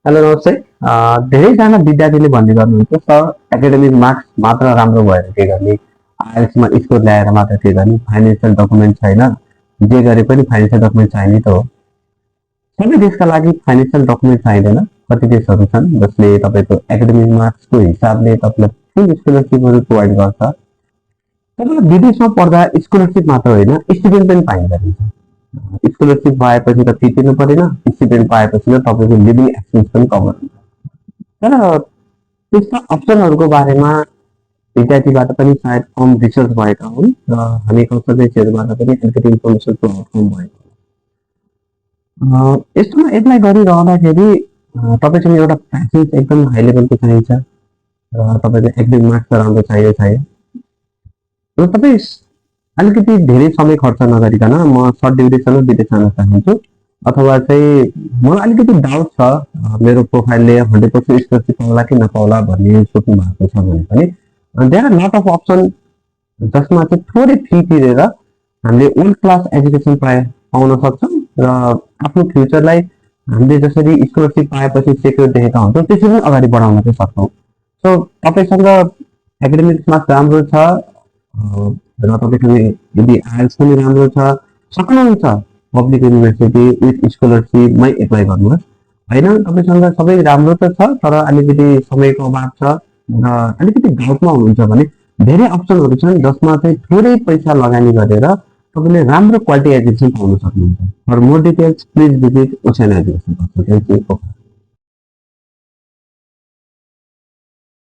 Hello नमस्ते। धेरैजना विद्यार्थीले भन्ने गर्नुहुन्छ सर एकाडेमिक मार्क्स मात्र राम्रो भएर के गर्ने, आइएल्समा स्कोर ल्याएर मात्र के गर्ने, फाइनेन्सियल डकुमेन्ट छैन, जे गरे पनि फाइनेन्सियल डकुमेन्ट चाहिने त हो। सबै देशका लागि फाइनेन्सियल डकुमेन्ट चाहिँदैन। कति देशहरू छन् जसले तपाईँको एकाडेमिक मार्क्सको हिसाबले तपाईँलाई फुल स्कलरसिपहरू प्रोभाइड गर्छ। तपाईँलाई विदेशमा पढ्दा स्कलरसिप मात्र होइन, स्टुडेन्ट पनि पाइन्छ। स्कलरसिप पाएपछि त फी तिर्नु परेन, स्टुडेन्ट पाएपछि त तपाईँको लिभिङ एक्सपेन्स पनि कभर हुन्छ। तर त्यस्ता अप्सनहरूको बारेमा विद्यार्थीबाट पनि सायद कम रिसर्च भएका हुन् र हामी कन्सल्टेन्सीहरूबाट पनि अलिकति इन्फर्मेसनको कम भएको यस्तोमा एप्लाई गरिरहँदाखेरि तपाईँसँग एउटा प्यासेज एकदम हाई लेभलको चाहिन्छ र तपाईँको एकाडेमिक मार्क्स त राम्रो चाहियो चाहियो र तपाईँ अलिकति धेरै समय खर्च नगरिकन म सर्ट ड्युरेसनमा विदेश जान चाहन्छु अथवा चाहिँ मलाई अलिकति डाउट छ मेरो प्रोफाइलले 100% स्कलरसिप पाउला कि नपाउला भन्ने सोच्नु भएको छ भने पनि there are lot of option जसमा चाहिँ थोरै फी तिरेर हामीले वर्ल्ड क्लास एजुकेसन पाउन सक्छौँ र आफ्नो फ्युचरलाई हामीले जसरी स्कलरसिप पाएपछि सेक्योर देखेका हुन्छौँ त्यसरी नै अगाडि बढाउन चाहिँ सक्छौँ। सो तपाईँसँग एकाडेमिक मार्क्स राम्रो छ र तपाईँसँग यदि आइएल्स पनि राम्रो छ, सक्नुहुन्छ पब्लिक युनिभर्सिटी विथ स्कलरसिपमै एप्लाई गर्नुहोस्। होइन तपाईँसँग सबै राम्रो त छ तर अलिकति समयको अभाव छ र अलिकति डाउटमा हुनुहुन्छ भने धेरै अप्सनहरू छन् जसमा चाहिँ थोरै पैसा लगानी गरेर तपाईँले राम्रो क्वालिटी एजुकेसन पाउन सक्नुहुन्छ। For more details please visit ocean education consultancy.